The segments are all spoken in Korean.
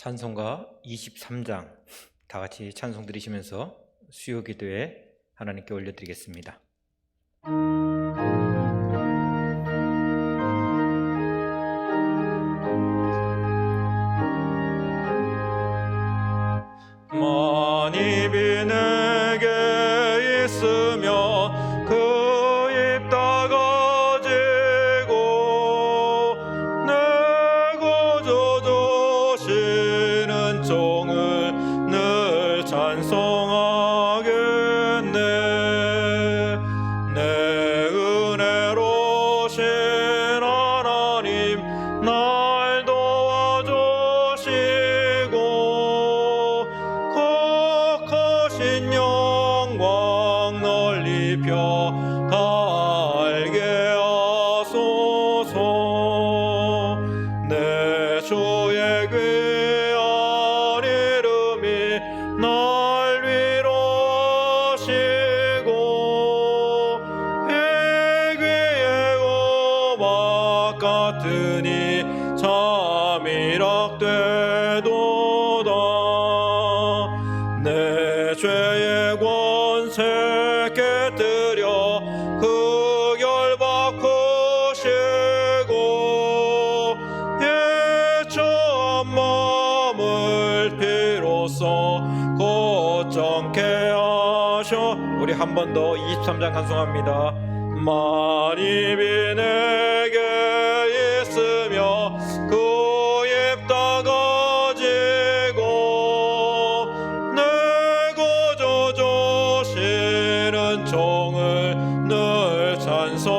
찬송가 23장 다 같이 찬송 드리시면서 수요 기도에 하나님께 올려드리겠습니다. 만입이 내게 있으며 그 입 다 가지고 내 구주 주시는 종을 늘 찬송하겠네. 내 은혜로신 하나님 날 도와주시고 거하신 영광 널리 펴 달게 하소서. 내 주의 귀한 이름이 날 위로하시고 이 귀의 음악 같으니 잠이락되도다. 내 죄의 권세 깨뜨려 흑열 바꾸시고 예초한 마음을 비로소 곧정케 하셔. 우리 한 번 더 23장 찬송합니다. 만입이 내게 있으며 그 입 다 가지고 내 구주 주시는 종을 늘 찬송하겠네.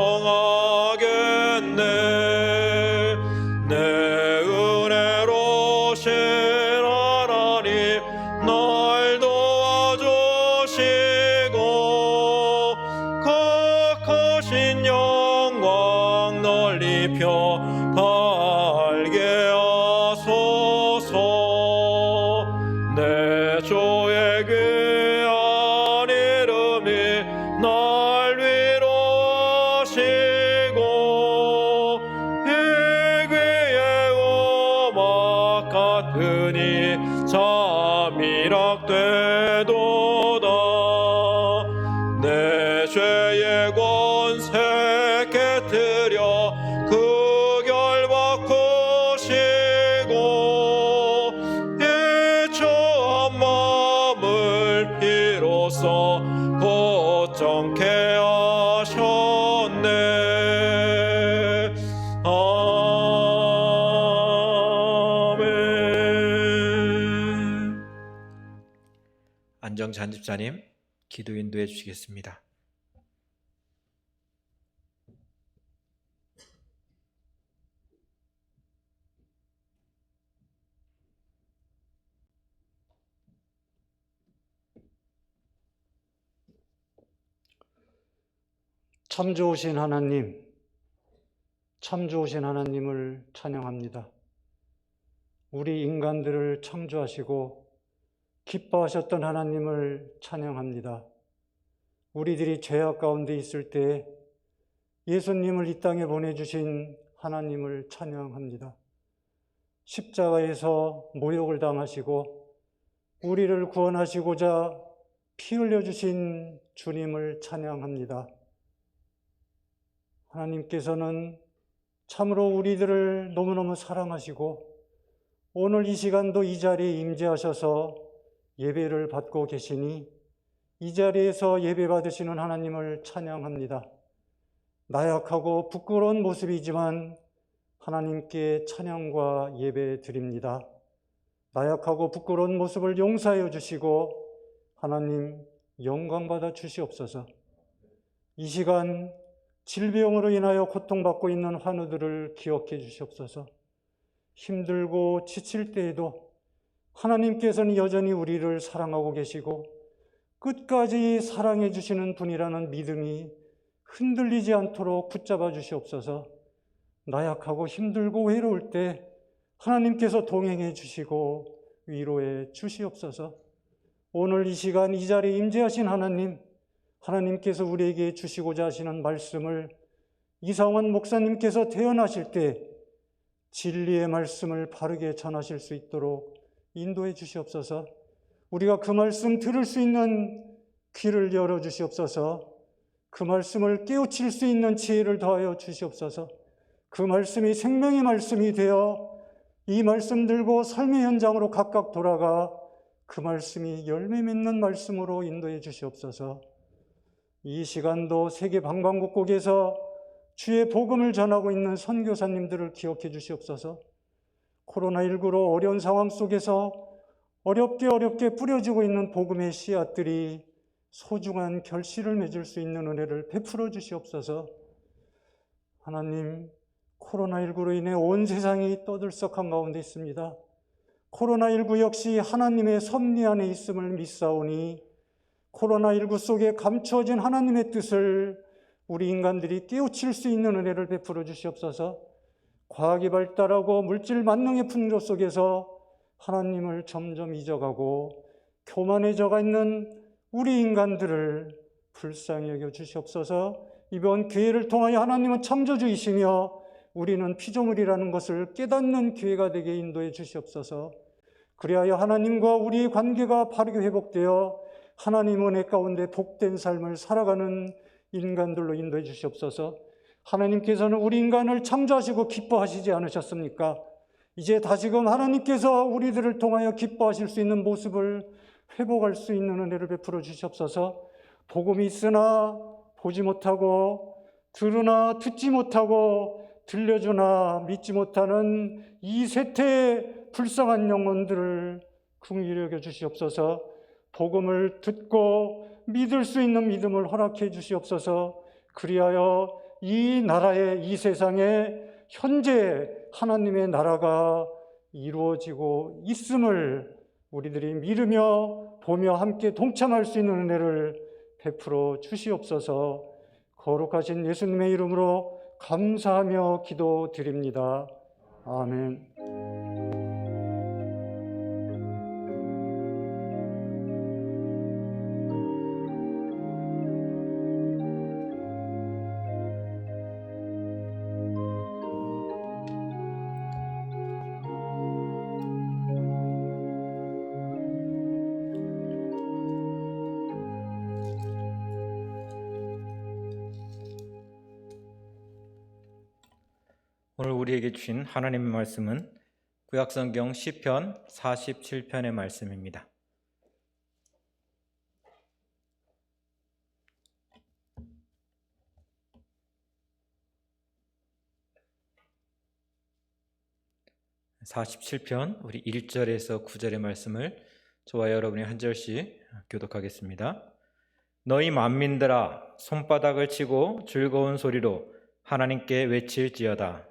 내 은혜로신 하나님 날 도와주시고 거하신 영광 널리 펴 달게 하소서. 내 주의 귀한 이름이 날 위로하시고 이 귀의 음악 같으니 잠이락되도다. 내 죄의 권세 깨뜨려 흑열 바꾸시고 예초한 마음을 비로소 곧정케 하셨네. 아멘. 안정찬 집사님 기도 인도해 주시겠습니다. 참 좋으신 하나님, 참 좋으신 하나님을 찬양합니다. 우리 인간들을 창조하시고 기뻐하셨던 하나님을 찬양합니다. 우리들이 죄악 가운데 있을 때 예수님을 이 땅에 보내주신 하나님을 찬양합니다. 십자가에서 모욕을 당하시고 우리를 구원하시고자 피 흘려주신 주님을 찬양합니다. 하나님께서는 참으로 우리들을 너무너무 사랑하시고 오늘 이 시간도 이 자리에 임재하셔서 예배를 받고 계시니 이 자리에서 예배 받으시는 하나님을 찬양합니다. 나약하고 부끄러운 모습이지만 하나님께 찬양과 예배 드립니다. 나약하고 부끄러운 모습을 용서하여 주시고 하나님 영광 받아 주시옵소서. 이 시간 질병으로 인하여 고통받고 있는 환우들을 기억해 주시옵소서. 힘들고 지칠 때에도 하나님께서는 여전히 우리를 사랑하고 계시고 끝까지 사랑해 주시는 분이라는 믿음이 흔들리지 않도록 붙잡아 주시옵소서. 나약하고 힘들고 외로울 때 하나님께서 동행해 주시고 위로해 주시옵소서. 오늘 이 시간 이 자리에 임재하신 하나님, 하나님께서 우리에게 주시고자 하시는 말씀을 이상원 목사님께서 태어나실 때 진리의 말씀을 바르게 전하실 수 있도록 인도해 주시옵소서. 우리가 그 말씀 들을 수 있는 귀를 열어 주시옵소서. 그 말씀을 깨우칠 수 있는 지혜를 더하여 주시옵소서. 그 말씀이 생명의 말씀이 되어 이 말씀 들고 삶의 현장으로 각각 돌아가 그 말씀이 열매 맺는 말씀으로 인도해 주시옵소서. 이 시간도 세계 방방곡곡에서 주의 복음을 전하고 있는 선교사님들을 기억해 주시옵소서. 코로나19로 어려운 상황 속에서 어렵게 뿌려지고 있는 복음의 씨앗들이 소중한 결실을 맺을 수 있는 은혜를 베풀어 주시옵소서. 하나님, 코로나19로 인해 온 세상이 떠들썩한 가운데 있습니다. 코로나19 역시 하나님의 섭리 안에 있음을 믿사오니 코로나19 속에 감추어진 하나님의 뜻을 우리 인간들이 깨우칠 수 있는 은혜를 베풀어 주시옵소서. 과학이 발달하고 물질 만능의 풍조 속에서 하나님을 점점 잊어가고 교만해져가 있는 우리 인간들을 불쌍히 여겨 주시옵소서. 이번 기회를 통하여 하나님은 창조주이시며 우리는 피조물이라는 것을 깨닫는 기회가 되게 인도해 주시옵소서. 그리하여 하나님과 우리의 관계가 바르게 회복되어 하나님 은혜 가운데 복된 삶을 살아가는 인간들로 인도해 주시옵소서. 하나님께서는 우리 인간을 창조하시고 기뻐하시지 않으셨습니까? 이제 다시금 하나님께서 우리들을 통하여 기뻐하실 수 있는 모습을 회복할 수 있는 은혜를 베풀어 주시옵소서. 복음이 있으나 보지 못하고 들으나 듣지 못하고 들려주나 믿지 못하는 이 세태의 불쌍한 영혼들을 긍휼히 여겨 주시옵소서. 복음을 듣고 믿을 수 있는 믿음을 허락해 주시옵소서. 그리하여 이 나라에, 이 세상에 현재 하나님의 나라가 이루어지고 있음을 우리들이 믿으며 보며 함께 동참할 수 있는 은혜를 베풀어 주시옵소서. 거룩하신 예수님의 이름으로 감사하며 기도드립니다. 아멘. 오늘 우리에게 주신 하나님의 말씀은 구약성경 시편 47편의 말씀입니다. (47편) 우리 1절에서 9절의 말씀을 저와 여러분이 한 절씩 교독하겠습니다. 너희 만민들아 손바닥을 치고 즐거운 소리로 하나님께 외칠지어다.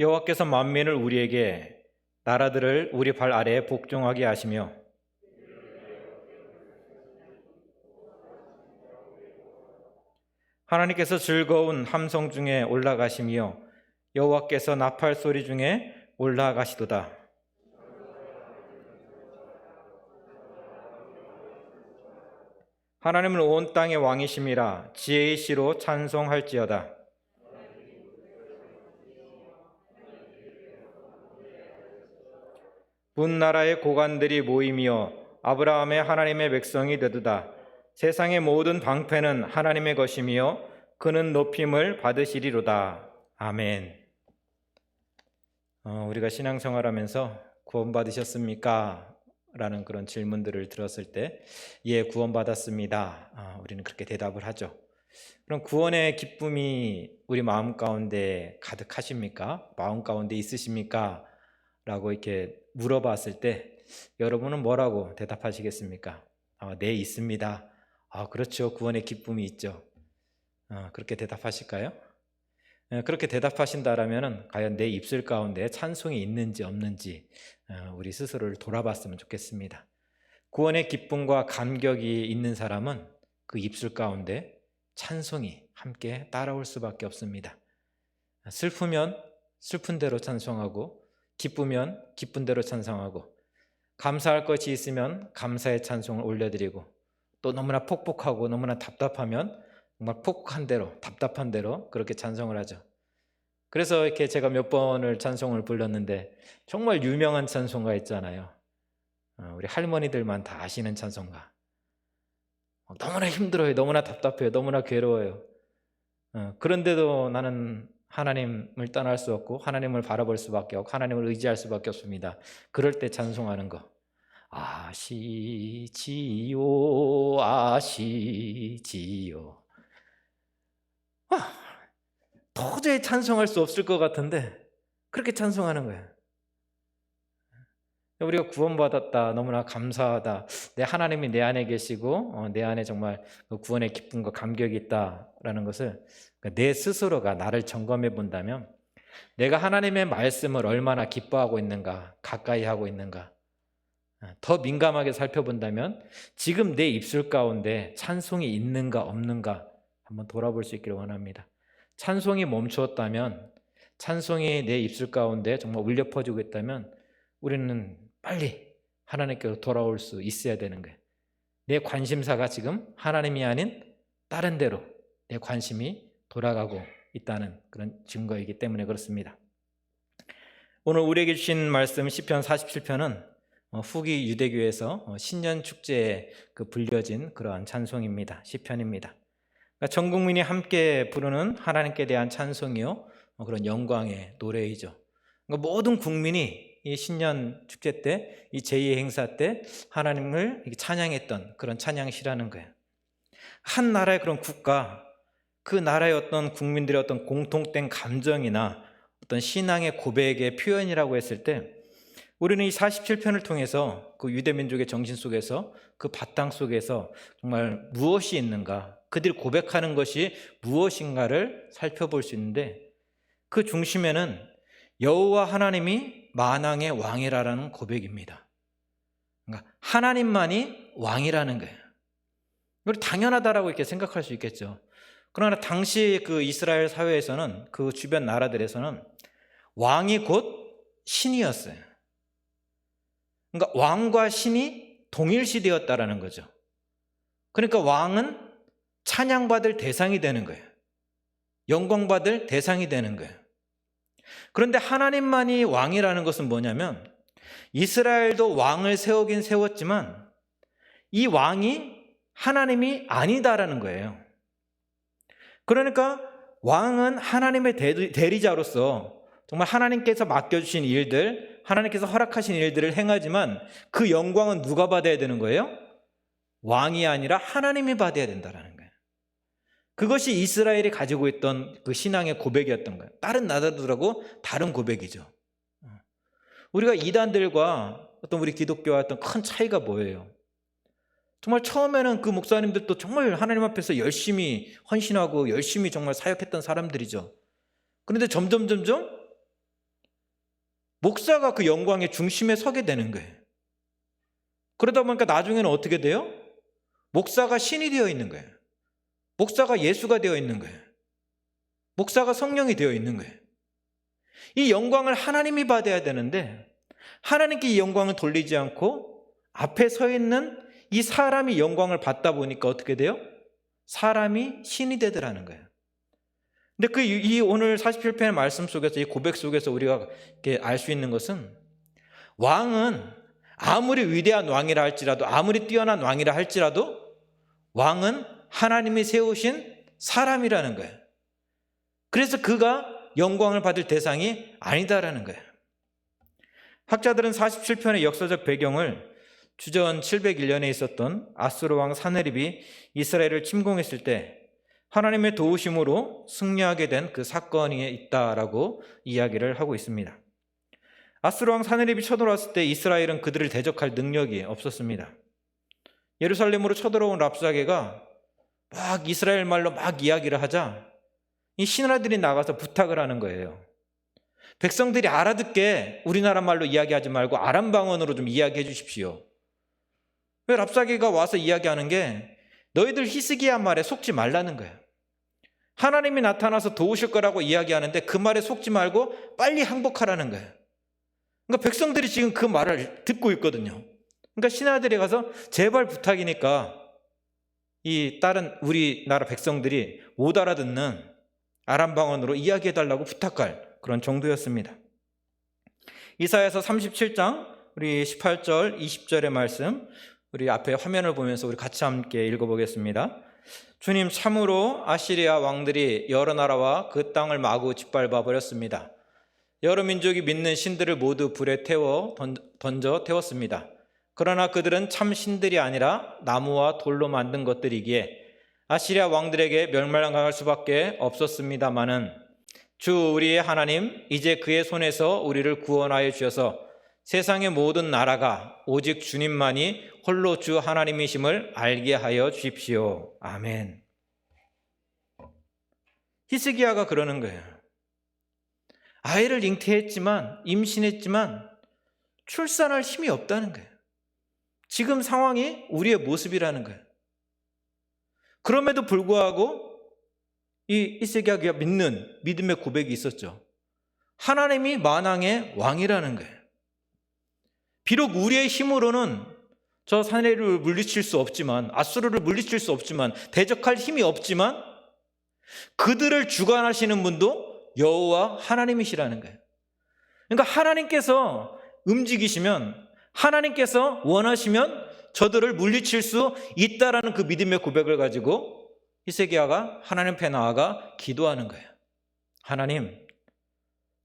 여호와께서 만민을 우리에게, 나라들을 우리 발 아래에 복종하게 하시며 하나님께서 즐거운 함성 중에 올라가시며 여호와께서 나팔 소리 중에 올라가시도다. 하나님은 온 땅의 왕이심이라 지혜의 시로 찬송할지어다. 분나라의 고관들이 모이며 아브라함의 하나님의 백성이 되도다. 세상의 모든 방패는 하나님의 것이며 그는 높임을 받으시리로다. 아멘. 우리가 신앙생활하면서 구원받으셨습니까? 라는 그런 질문들을 들었을 때 예, 구원받았습니다. 우리는 그렇게 대답을 하죠. 그럼 구원의 기쁨이 우리 마음 가운데 가득하십니까? 마음 가운데 있으십니까? 라고 이렇게 물어봤을 때 여러분은 뭐라고 대답하시겠습니까? 네, 있습니다. 그렇죠. 구원의 기쁨이 있죠. 그렇게 대답하실까요? 그렇게 대답하신다라면 과연 내 입술 가운데 찬송이 있는지 없는지 우리 스스로를 돌아봤으면 좋겠습니다. 구원의 기쁨과 감격이 있는 사람은 그 입술 가운데 찬송이 함께 따라올 수밖에 없습니다. 슬프면 슬픈 대로 찬송하고 기쁘면 기쁜 대로 찬송하고 감사할 것이 있으면 감사의 찬송을 올려드리고 또 너무나 폭복하고 너무나 답답하면 정말 폭한 대로 답답한 대로 그렇게 찬송을 하죠. 그래서 이렇게 제가 몇 번을 찬송을 불렀는데 정말 유명한 찬송가 있잖아요. 우리 할머니들만 다 아시는 찬송가. 너무나 힘들어요. 너무나 답답해요. 너무나 괴로워요. 그런데도 나는 하나님을 떠날 수 없고 하나님을 바라볼 수밖에 없고 하나님을 의지할 수밖에 없습니다. 그럴 때 찬송하는 거. 아시지요 아시지요. 도저히 찬송할 수 없을 것 같은데 그렇게 찬송하는 거예요. 우리가 구원받았다, 너무나 감사하다, 내 하나님이 내 안에 계시고 내 안에 정말 그 구원의 기쁨과 감격이 있다라는 것을 내 스스로가 나를 점검해 본다면 내가 하나님의 말씀을 얼마나 기뻐하고 있는가, 가까이 하고 있는가, 더 민감하게 살펴본다면 지금 내 입술 가운데 찬송이 있는가 없는가 한번 돌아볼 수 있기를 원합니다. 찬송이 멈추었다면, 찬송이 내 입술 가운데 정말 울려 퍼지고 있다면 우리는 빨리 하나님께로 돌아올 수 있어야 되는 거예요. 내 관심사가 지금 하나님이 아닌 다른 데로 내 관심이 돌아가고 있다는 그런 증거이기 때문에 그렇습니다. 오늘 우리에게 주신 말씀 시편 47편은 후기 유대교에서 신년 축제에 불려진 그러한 찬송입니다. 시편입니다. 그러니까 전 국민이 함께 부르는 하나님께 대한 찬송이요, 그런 영광의 노래이죠. 그러니까 모든 국민이 이 신년 축제 때, 이 제2의 행사 때 하나님을 찬양했던 그런 찬양시라는 거예요. 한 나라의 그런 국가, 그 나라의 어떤 국민들의 어떤 공통된 감정이나 어떤 신앙의 고백의 표현이라고 했을 때 우리는 이 47편을 통해서 그 유대민족의 정신 속에서 그 바탕 속에서 정말 무엇이 있는가, 그들이 고백하는 것이 무엇인가를 살펴볼 수 있는데 그 중심에는 여호와 하나님이 만왕의 왕이라는 고백입니다. 그러니까 하나님만이 왕이라는 거예요. 이걸 당연하다라고 이렇게 생각할 수 있겠죠. 그러나 당시 그 이스라엘 사회에서는, 그 주변 나라들에서는 왕이 곧 신이었어요. 그러니까 왕과 신이 동일시되었다라는 거죠. 그러니까 왕은 찬양받을 대상이 되는 거예요. 영광받을 대상이 되는 거예요. 그런데 하나님만이 왕이라는 것은 뭐냐면 이스라엘도 왕을 세우긴 세웠지만 이 왕이 하나님이 아니다라는 거예요. 그러니까 왕은 하나님의 대리자로서 정말 하나님께서 맡겨주신 일들, 하나님께서 허락하신 일들을 행하지만 그 영광은 누가 받아야 되는 거예요? 왕이 아니라 하나님이 받아야 된다는 거예요. 그것이 이스라엘이 가지고 있던 그 신앙의 고백이었던 거예요. 다른 나라들하고 다른 고백이죠. 우리가 이단들과 어떤 우리 기독교와 어떤 큰 차이가 뭐예요? 정말 처음에는 그 목사님들도 정말 하나님 앞에서 열심히 헌신하고 열심히 정말 사역했던 사람들이죠. 그런데 점점 목사가 그 영광의 중심에 서게 되는 거예요. 그러다 보니까 나중에는 어떻게 돼요? 목사가 신이 되어 있는 거예요. 목사가 예수가 되어 있는 거예요. 목사가 성령이 되어 있는 거예요. 이 영광을 하나님이 받아야 되는데 하나님께 이 영광을 돌리지 않고 앞에 서 있는 이 사람이 영광을 받다 보니까 어떻게 돼요? 사람이 신이 되더라는 거예요. 근데 이 오늘 47편의 말씀 속에서, 이 고백 속에서 우리가 알 수 있는 것은 왕은 아무리 위대한 왕이라 할지라도, 아무리 뛰어난 왕이라 할지라도 왕은 하나님이 세우신 사람이라는 거예요. 그래서 그가 영광을 받을 대상이 아니다라는 거예요. 학자들은 47편의 역사적 배경을 주전 701년에 있었던 아수르 왕 사네립이 이스라엘을 침공했을 때 하나님의 도우심으로 승리하게 된 그 사건이 있다라고 이야기를 하고 있습니다. 아수르 왕 사네립이 쳐들어왔을 때 이스라엘은 그들을 대적할 능력이 없었습니다. 예루살렘으로 쳐들어온 랍사게가 막 이스라엘 말로 막 이야기를 하자 이 신하들이 나가서 부탁을 하는 거예요. 백성들이 알아듣게 우리나라 말로 이야기하지 말고 아람 방언으로 좀 이야기해 주십시오. 왜 랍사게가 와서 이야기하는 게 너희들 히스기야 말에 속지 말라는 거예요. 하나님이 나타나서 도우실 거라고 이야기하는데 그 말에 속지 말고 빨리 항복하라는 거예요. 그러니까 백성들이 지금 그 말을 듣고 있거든요. 그러니까 신하들이 가서 제발 부탁이니까 이 다른 우리나라 백성들이 못 알아듣는 아람 방언으로 이야기해달라고 부탁할 그런 정도였습니다. 이사야서 37장 우리 18절 20절의 말씀, 우리 앞에 화면을 보면서 우리 같이 함께 읽어보겠습니다. 주님, 참으로 아시리아 왕들이 여러 나라와 그 땅을 마구 짓밟아 버렸습니다. 여러 민족이 믿는 신들을 모두 불에 던져 태웠습니다. 그러나 그들은 참 신들이 아니라 나무와 돌로 만든 것들이기에 아시리아 왕들에게 멸망할 수밖에 없었습니다마는 주 우리의 하나님, 이제 그의 손에서 우리를 구원하여 주셔서 세상의 모든 나라가 오직 주님만이 홀로 주 하나님이심을 알게 하여 주십시오. 아멘. 히스기야가 그러는 거예요. 아이를 잉태했지만, 임신했지만 출산할 힘이 없다는 거예요. 지금 상황이 우리의 모습이라는 거예요. 그럼에도 불구하고 이 히스기야가 믿는 믿음의 고백이 있었죠. 하나님이 만왕의 왕이라는 거예요. 비록 우리의 힘으로는 저 사내를 물리칠 수 없지만, 아수르를 물리칠 수 없지만, 대적할 힘이 없지만 그들을 주관하시는 분도 여호와 하나님이시라는 거예요. 그러니까 하나님께서 움직이시면, 하나님께서 원하시면 저들을 물리칠 수 있다라는 그 믿음의 고백을 가지고 히스기야가 하나님 앞에 나아가 기도하는 거예요. 하나님,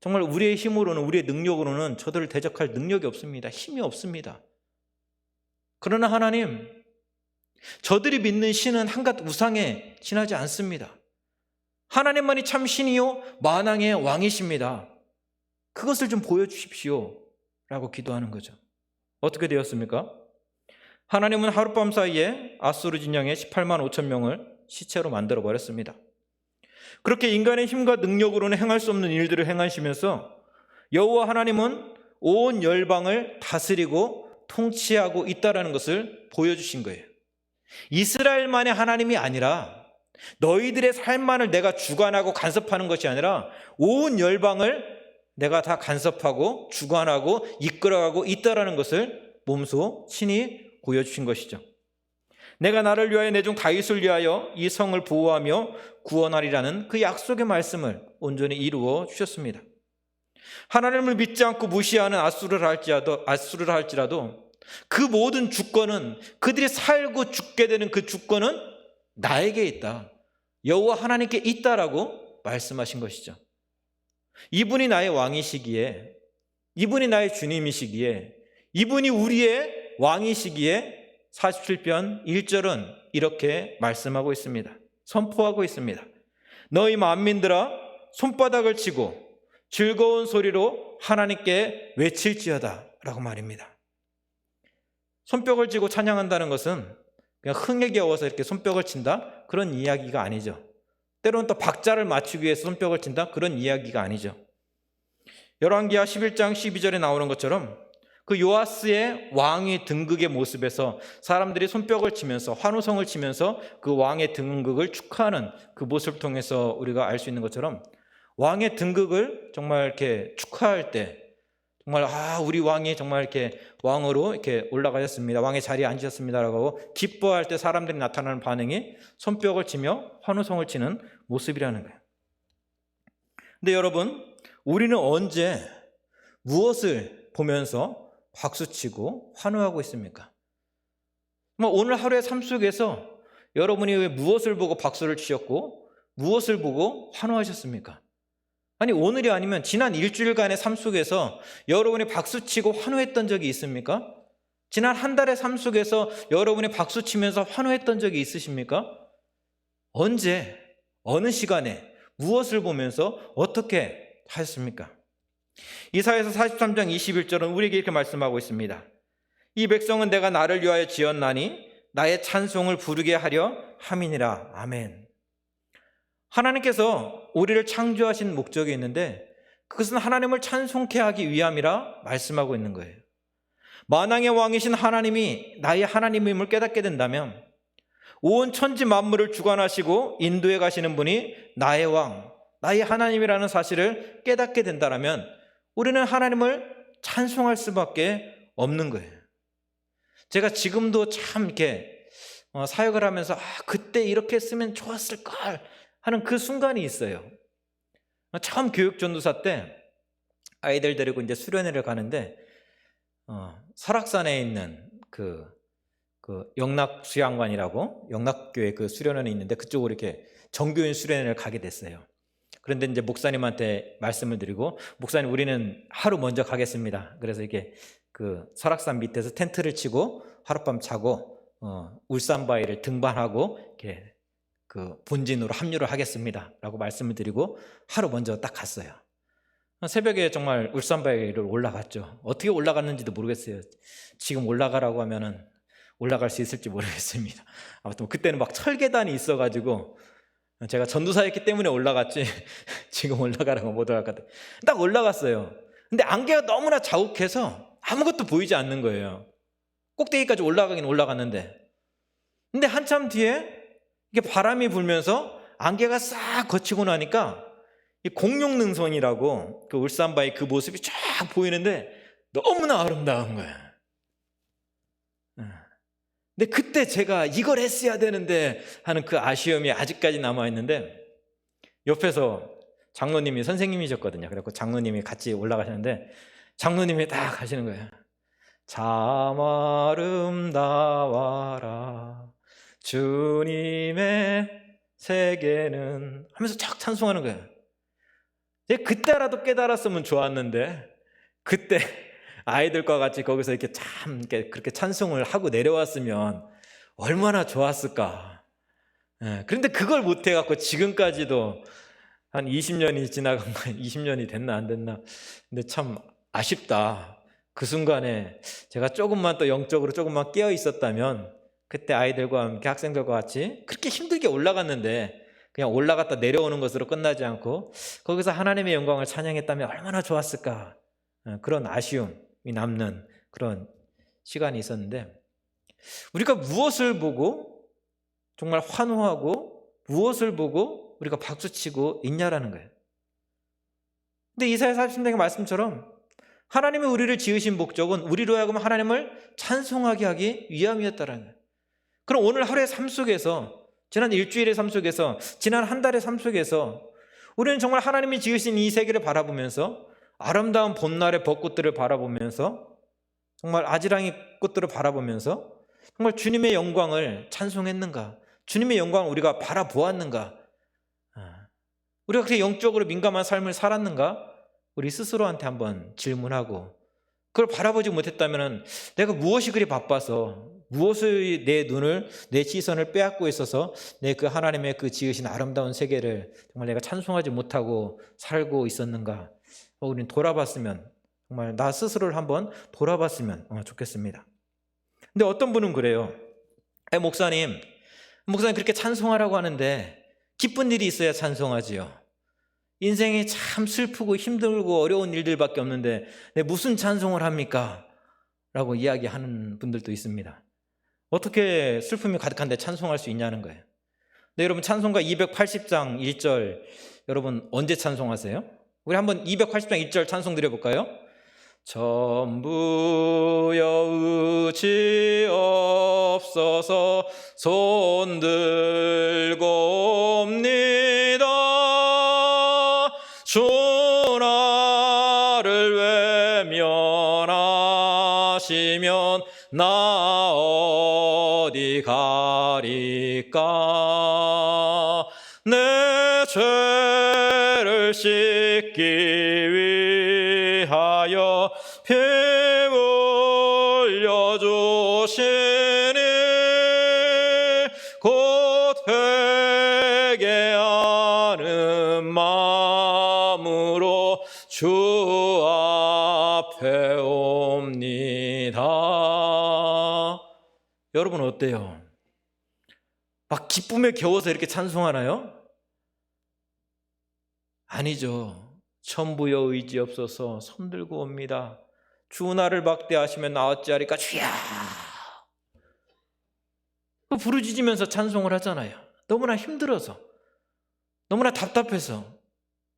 정말 우리의 힘으로는, 우리의 능력으로는 저들을 대적할 능력이 없습니다. 힘이 없습니다. 그러나 하나님, 저들이 믿는 신은 한갓 우상에 지나지 않습니다. 하나님만이 참 신이요 만왕의 왕이십니다. 그것을 좀 보여주십시오 라고 기도하는 거죠. 어떻게 되었습니까? 하나님은 하룻밤 사이에 아수르 진영의 18만 5천 명을 시체로 만들어 버렸습니다. 그렇게 인간의 힘과 능력으로는 행할 수 없는 일들을 행하시면서 여호와 하나님은 온 열방을 다스리고 통치하고 있다는 것을 보여주신 거예요. 이스라엘만의 하나님이 아니라, 너희들의 삶만을 내가 주관하고 간섭하는 것이 아니라 온 열방을 내가 다 간섭하고 주관하고 이끌어가고 있다는 것을 몸소 친히 보여주신 것이죠. 내가 나를 위하여 내 종 다윗을 위하여 이 성을 보호하며 구원하리라는 그 약속의 말씀을 온전히 이루어 주셨습니다. 하나님을 믿지 않고 무시하는 아수르를 할지라도 그 모든 주권은, 그들이 살고 죽게 되는 그 주권은 나에게 있다, 여호와 하나님께 있다라고 말씀하신 것이죠. 이분이 나의 왕이시기에, 이분이 나의 주님이시기에, 이분이 우리의 왕이시기에 47편 1절은 이렇게 말씀하고 있습니다. 선포하고 있습니다. 너희 만민들아, 손바닥을 치고 즐거운 소리로 하나님께 외칠지어다 라고 말입니다. 손뼉을 쥐고 찬양한다는 것은 그냥 흥에 겨워서 이렇게 손뼉을 친다, 그런 이야기가 아니죠. 때로는 또 박자를 맞추기 위해서 손뼉을 친다, 그런 이야기가 아니죠. 열왕기하 11장 12절에 나오는 것처럼 그 요아스의 왕의 등극의 모습에서 사람들이 손뼉을 치면서, 환호성을 치면서 그 왕의 등극을 축하하는 그 모습을 통해서 우리가 알 수 있는 것처럼, 왕의 등극을 정말 이렇게 축하할 때, 정말 우리 왕이 정말 이렇게 왕으로 이렇게 올라가셨습니다, 왕의 자리에 앉으셨습니다라고 기뻐할 때 사람들이 나타나는 반응이 손뼉을 치며 환호성을 치는 모습이라는 거예요. 근데 여러분, 우리는 언제 무엇을 보면서 박수치고 환호하고 있습니까? 오늘 하루의 삶 속에서 여러분이 왜 무엇을 보고 박수를 치셨고 무엇을 보고 환호하셨습니까? 아니, 오늘이 아니면 지난 일주일간의 삶 속에서 여러분이 박수치고 환호했던 적이 있습니까? 지난 한 달의 삶 속에서 여러분이 박수치면서 환호했던 적이 있으십니까? 언제, 어느 시간에, 무엇을 보면서 어떻게 하셨습니까? 이사야서 43장 21절은 우리에게 이렇게 말씀하고 있습니다. 이 백성은 내가 나를 위하여 지었나니 나의 찬송을 부르게 하려 함이니라. 아멘. 하나님께서 우리를 창조하신 목적이 있는데 그것은 하나님을 찬송케 하기 위함이라 말씀하고 있는 거예요. 만왕의 왕이신 하나님이 나의 하나님임을 깨닫게 된다면, 온 천지 만물을 주관하시고 인도해 가시는 분이 나의 왕, 나의 하나님이라는 사실을 깨닫게 된다면 우리는 하나님을 찬송할 수밖에 없는 거예요. 제가 지금도 참 이렇게 사역을 하면서 그때 이렇게 했으면 좋았을 걸 하는 그 순간이 있어요. 처음 교육전도사 때 아이들 데리고 이제 수련회를 가는데 설악산에 있는 그 영락수양관이라고 영락교회 그 수련원이 있는데 그쪽으로 이렇게 정교인 수련회를 가게 됐어요. 그런데 이제 목사님한테 말씀을 드리고, 목사님 우리는 하루 먼저 가겠습니다. 그래서 이렇게 그 설악산 밑에서 텐트를 치고 하룻밤 자고 울산바위를 등반하고 이렇게 그 본진으로 합류를 하겠습니다 라고 말씀을 드리고 하루 먼저 딱 갔어요. 새벽에 정말 울산바위를 올라갔죠. 어떻게 올라갔는지도 모르겠어요. 지금 올라가라고 하면은 올라갈 수 있을지 모르겠습니다. 아무튼 그때는 막 철계단이 있어가지고 제가 전도사였기 때문에 올라갔지 지금 올라가라고 못 올라갔다. 딱 올라갔어요. 근데 안개가 너무나 자욱해서 아무것도 보이지 않는 거예요. 꼭대기까지 올라가긴 올라갔는데, 근데 한참 뒤에 이게 바람이 불면서 안개가 싹 거치고 나니까 이 공룡능선이라고 그 울산바위 그 모습이 쫙 보이는데 너무나 아름다운 거예요. 근데 그때 제가 이걸 했어야 되는데 하는 그 아쉬움이 아직까지 남아있는데, 옆에서 장로님이 선생님이셨거든요. 그래서 장로님이 같이 올라가셨는데 장로님이 딱 하시는 거예요. 참 아름다워라 주님의 세계는 하면서 쫙 찬송하는 거예요. 그때라도 깨달았으면 좋았는데, 그때 아이들과 같이 거기서 이렇게 참 그렇게 찬송을 하고 내려왔으면 얼마나 좋았을까. 그런데 그걸 못 해갖고 지금까지도 한 20년이 지나간 거예요. 20년이 됐나 안 됐나. 근데 참 아쉽다. 그 순간에 제가 조금만 또 영적으로 조금만 깨어 있었다면 그때 아이들과 함께 학생들과 같이 그렇게 힘들게 올라갔는데 그냥 올라갔다 내려오는 것으로 끝나지 않고 거기서 하나님의 영광을 찬양했다면 얼마나 좋았을까. 그런 아쉬움이 남는 그런 시간이 있었는데, 우리가 무엇을 보고 정말 환호하고 무엇을 보고 우리가 박수치고 있냐라는 거예요. 근데 이사야 40장의 말씀처럼 하나님이 우리를 지으신 목적은 우리로 하여금 하나님을 찬송하게 하기 위함이었다라는 거예요. 그럼 오늘 하루의 삶 속에서, 지난 일주일의 삶 속에서, 지난 한 달의 삶 속에서 우리는 정말 하나님이 지으신 이 세계를 바라보면서, 아름다운 봄날의 벚꽃들을 바라보면서, 정말 아지랑이 꽃들을 바라보면서 정말 주님의 영광을 찬송했는가? 주님의 영광을 우리가 바라보았는가? 우리가 그렇게 영적으로 민감한 삶을 살았는가? 우리 스스로한테 한번 질문하고, 그걸 바라보지 못했다면 내가 무엇이 그리 바빠서, 무엇을 내 눈을, 내 시선을 빼앗고 있어서 내 그 하나님의 그 지으신 아름다운 세계를 정말 내가 찬송하지 못하고 살고 있었는가? 우리는 돌아봤으면, 정말 나 스스로를 한번 돌아봤으면 좋겠습니다. 근데 어떤 분은 그래요. 목사님 그렇게 찬송하라고 하는데 기쁜 일이 있어야 찬송하지요. 인생이 참 슬프고 힘들고 어려운 일들밖에 없는데 무슨 찬송을 합니까? 라고 이야기하는 분들도 있습니다. 어떻게 슬픔이 가득한데 찬송할 수 있냐는 거예요. 네, 여러분 찬송가 280장 1절 여러분 언제 찬송하세요? 우리 한번 280장 1절 찬송 드려볼까요? 전부여 의지 없어서 손들고 옵니다. 주 나를 외면하시면 나 어디 가리까. 내 죄를 씻기 위하여 피 흘려주시니 곧 회개하는 마음으로 주 앞에 옵니다. 여러분 어때요? 막 기쁨에 겨워서 이렇게 찬송하나요? 아니죠. 천부여 의지 없어서 손들고 옵니다. 주 나를 막대하시면 나 어찌하리까. 주야, 부르짖으면서 찬송을 하잖아요. 너무나 힘들어서, 너무나 답답해서,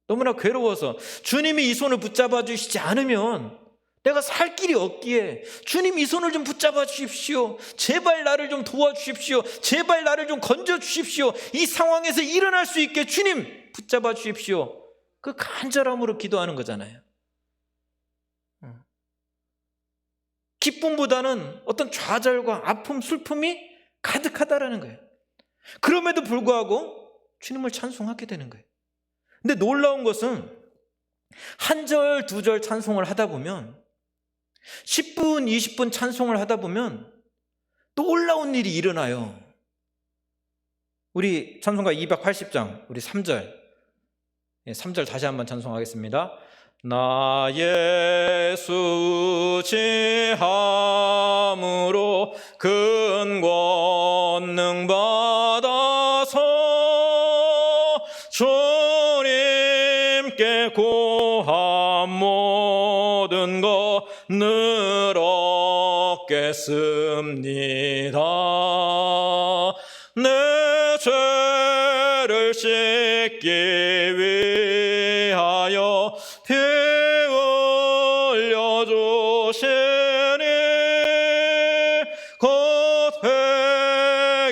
너무나 괴로워서. 주님이 이 손을 붙잡아 주시지 않으면 내가 살 길이 없기에 주님 이 손을 좀 붙잡아 주십시오. 제발 나를 좀 도와주십시오. 제발 나를 좀 건져 주십시오. 이 상황에서 일어날 수 있게 주님 붙잡아 주십시오. 그 간절함으로 기도하는 거잖아요. 기쁨보다는 어떤 좌절과 아픔, 슬픔이 가득하다라는 거예요. 그럼에도 불구하고 주님을 찬송하게 되는 거예요. 근데 놀라운 것은 한 절, 두 절 찬송을 하다 보면 10분, 20분 찬송을 하다 보면 놀라운 일이 일어나요. 우리 찬송가 280장 우리 3절 3절 다시 한번 찬송하겠습니다. 나 예수 지함으로 큰 권능 받아서 주님께 구한 모든 것 늘 얻겠습니다. 내 죄를 씻기 위하여 피 흘려 주시니 곧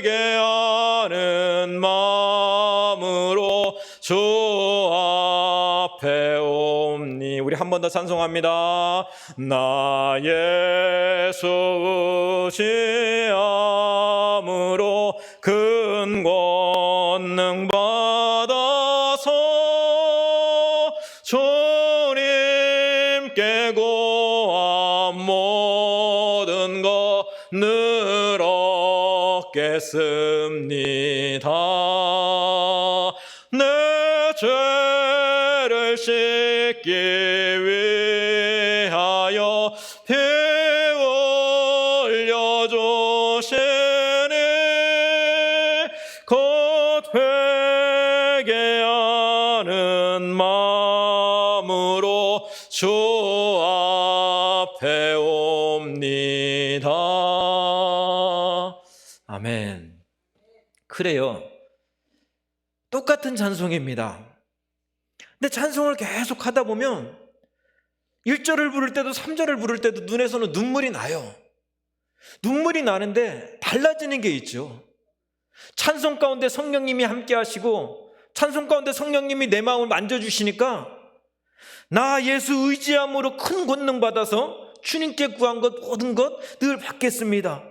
회개하는 마음으로 주 앞에 옵니. 우리 한 번 더 찬송합니다. 나 예수 지함으로 큰 권능 받아서 주님께 구한 모든 것 늘 얻겠습니다. 내 죄를 씻기 위하여 피 흘려 주시니 곧 회개하는 마음으로 주 앞에 옵니다. 아멘. 그래요. 똑같은 찬송입니다. 근데 찬송을 계속 하다 보면 1절을 부를 때도 3절을 부를 때도 눈에서는 눈물이 나요. 눈물이 나는데 달라지는 게 있죠. 찬송 가운데 성령님이 함께 하시고 찬송 가운데 성령님이 내 마음을 만져주시니까 나 예수 의지함으로 큰 권능 받아서 주님께 구한 것 모든 것 늘 받겠습니다.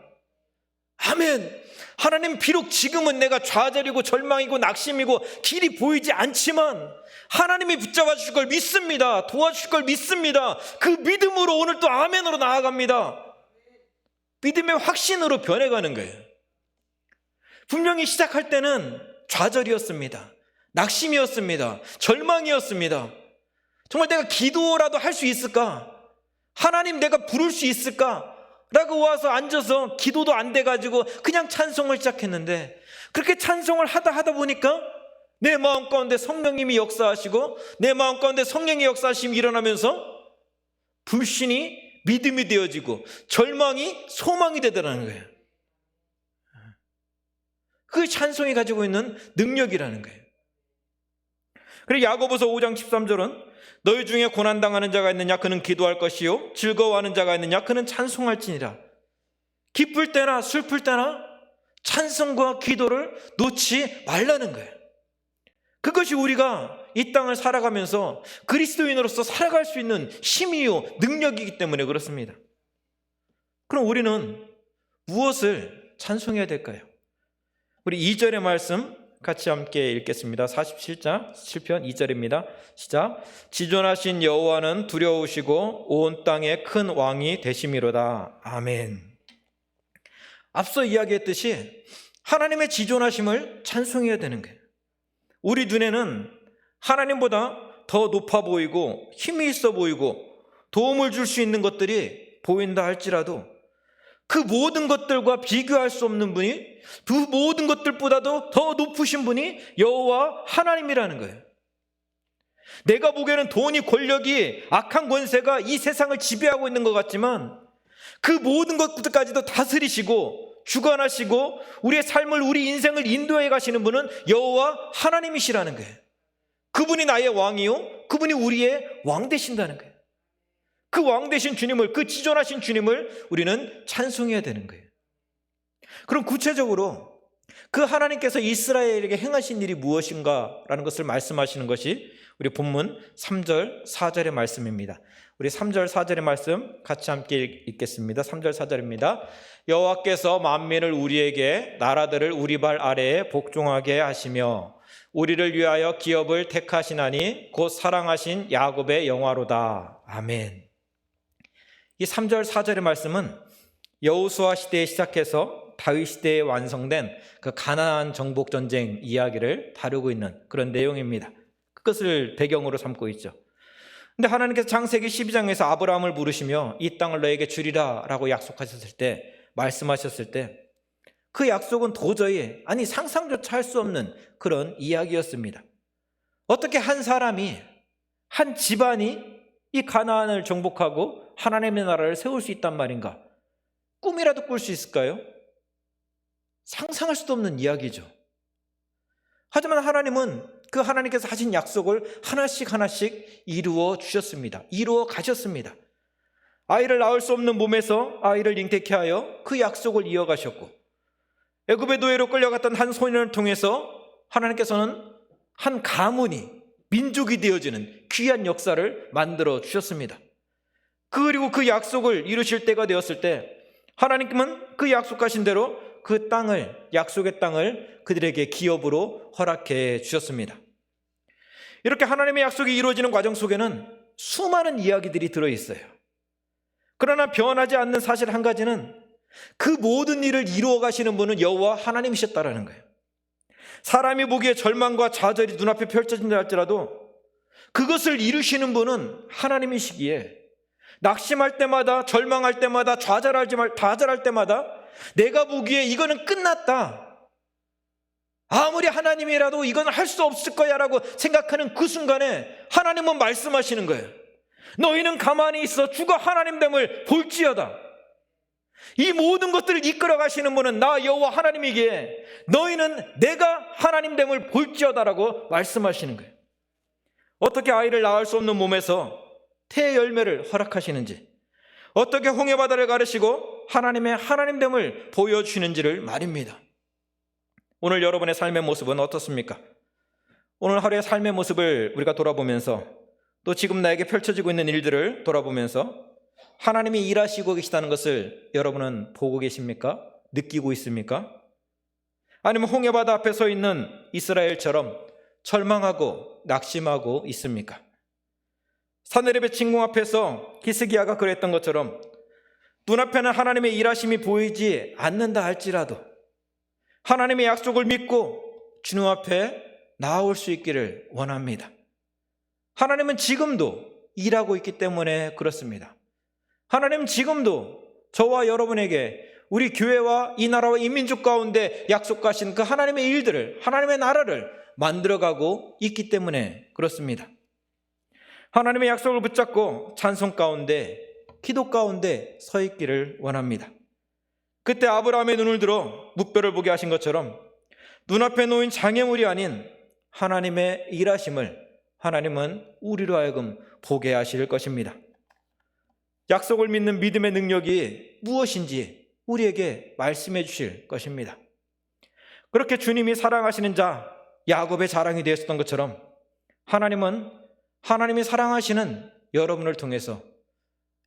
아멘. 하나님, 비록 지금은 내가 좌절이고 절망이고 낙심이고 길이 보이지 않지만 하나님이 붙잡아 주실 걸 믿습니다. 도와주실 걸 믿습니다. 그 믿음으로 오늘 또 아멘으로 나아갑니다. 믿음의 확신으로 변해가는 거예요. 분명히 시작할 때는 좌절이었습니다. 낙심이었습니다. 절망이었습니다. 정말 내가 기도라도 할 수 있을까? 하나님, 내가 부를 수 있을까? 라고 와서 앉아서 기도도 안 돼가지고 그냥 찬송을 시작했는데, 그렇게 찬송을 하다 보니까 내 마음 가운데 성령님이 역사하시고 내 마음 가운데 성령의 역사하심이 일어나면서 불신이 믿음이 되어지고 절망이 소망이 되더라는 거예요. 그게 찬송이 가지고 있는 능력이라는 거예요. 그리고 야고보서 5장 13절은 너희 중에 고난당하는 자가 있느냐 그는 기도할 것이요 즐거워하는 자가 있느냐 그는 찬송할지니라. 기쁠 때나 슬플 때나 찬송과 기도를 놓지 말라는 거예요. 그것이 우리가 이 땅을 살아가면서 그리스도인으로서 살아갈 수 있는 힘이요 능력이기 때문에 그렇습니다. 그럼 우리는 무엇을 찬송해야 될까요? 우리 2절의 말씀 같이 함께 읽겠습니다. 47장 7편 2절입니다. 시작. 지존하신 여호와는 두려우시고 온 땅의 큰 왕이 되심이로다. 아멘. 앞서 이야기했듯이 하나님의 지존하심을 찬송해야 되는 거예요. 우리 눈에는 하나님보다 더 높아 보이고 힘이 있어 보이고 도움을 줄 수 있는 것들이 보인다 할지라도 그 모든 것들과 비교할 수 없는 분이, 그 모든 것들보다도 더 높으신 분이 여호와 하나님이라는 거예요. 내가 보기에는 돈이, 권력이, 악한 권세가 이 세상을 지배하고 있는 것 같지만 그 모든 것들까지도 다스리시고 주관하시고 우리의 삶을, 우리 인생을 인도해 가시는 분은 여호와 하나님이시라는 거예요. 그분이 나의 왕이요 그분이 우리의 왕 되신다는 거예요. 그 왕 되신 주님을, 그 지존하신 주님을 우리는 찬송해야 되는 거예요. 그럼 구체적으로 그 하나님께서 이스라엘에게 행하신 일이 무엇인가 라는 것을 말씀하시는 것이 우리 본문 3절, 4절의 말씀입니다. 우리 3절, 4절의 말씀 같이 함께 읽겠습니다. 3절, 4절입니다. 여호와께서 만민을 우리에게, 나라들을 우리 발 아래에 복종하게 하시며 우리를 위하여 기업을 택하시나니 곧 사랑하신 야곱의 영화로다. 아멘. 이 3절, 4절의 말씀은 여호수아 시대에 시작해서 다윗 시대에 완성된 그 가나안 정복 전쟁 이야기를 다루고 있는 그런 내용입니다. 그것을 배경으로 삼고 있죠. 근데 하나님께서 창세기 12장에서 아브라함을 부르시며 이 땅을 너에게 주리라 라고 약속하셨을 때, 말씀하셨을 때 그 약속은 도저히 상상조차 할 수 없는 그런 이야기였습니다. 어떻게 한 사람이, 한 집안이 이 가나안을 정복하고 하나님의 나라를 세울 수 있단 말인가? 꿈이라도 꿀 수 있을까요? 상상할 수도 없는 이야기죠. 하지만 하나님은 그 하나님께서 하신 약속을 하나씩 하나씩 이루어 주셨습니다. 이루어 가셨습니다. 아이를 낳을 수 없는 몸에서 아이를 잉태케 하여 그 약속을 이어가셨고, 애굽의 노예로 끌려갔던 한 소년을 통해서 하나님께서는 한 가문이, 민족이 되어지는 귀한 역사를 만들어 주셨습니다. 그리고 그 약속을 이루실 때가 되었을 때 하나님은 그 약속하신 대로 그 땅을, 약속의 땅을 그들에게 기업으로 허락해 주셨습니다. 이렇게 하나님의 약속이 이루어지는 과정 속에는 수많은 이야기들이 들어있어요. 그러나 변하지 않는 사실 한 가지는 그 모든 일을 이루어 가시는 분은 여호와 하나님이셨다라는 거예요. 사람이 보기에 절망과 좌절이 눈앞에 펼쳐진다 할지라도 그것을 이루시는 분은 하나님이시기에 낙심할 때마다, 절망할 때마다, 좌절할 때마다 내가 보기에 이거는 끝났다, 아무리 하나님이라도 이건 할 수 없을 거야 라고 생각하는 그 순간에 하나님은 말씀하시는 거예요. 너희는 가만히 있어 주가 하나님됨을 볼지어다. 이 모든 것들을 이끌어 가시는 분은 나 여호와 하나님이기에 너희는 내가 하나님됨을 볼지어다라고 말씀하시는 거예요. 어떻게 아이를 낳을 수 없는 몸에서 태의 열매를 허락하시는지, 어떻게 홍해바다를 가르시고 하나님의 하나님됨을 보여주시는지를 말입니다. 오늘 여러분의 삶의 모습은 어떻습니까? 오늘 하루의 삶의 모습을 우리가 돌아보면서, 또 지금 나에게 펼쳐지고 있는 일들을 돌아보면서 하나님이 일하시고 계시다는 것을 여러분은 보고 계십니까? 느끼고 있습니까? 아니면 홍해바다 앞에 서 있는 이스라엘처럼 절망하고 낙심하고 있습니까? 사네립의 진공 앞에서 히스기야가 그랬던 것처럼 눈앞에는 하나님의 일하심이 보이지 않는다 할지라도 하나님의 약속을 믿고 주님 앞에 나아올 수 있기를 원합니다. 하나님은 지금도 일하고 있기 때문에 그렇습니다. 하나님은 지금도 저와 여러분에게 우리 교회와 이 나라와 이 민족 가운데 약속하신 그 하나님의 일들을, 하나님의 나라를 만들어가고 있기 때문에 그렇습니다. 하나님의 약속을 붙잡고 찬송 가운데, 기도 가운데 서 있기를 원합니다. 그때 아브라함의 눈을 들어 무뼈를 보게 하신 것처럼 눈앞에 놓인 장애물이 아닌 하나님의 일하심을 하나님은 우리로 하여금 보게 하실 것입니다. 약속을 믿는 믿음의 능력이 무엇인지 우리에게 말씀해 주실 것입니다. 그렇게 주님이 사랑하시는 자, 야곱의 자랑이 되었던 것처럼 하나님은 하나님이 사랑하시는 여러분을 통해서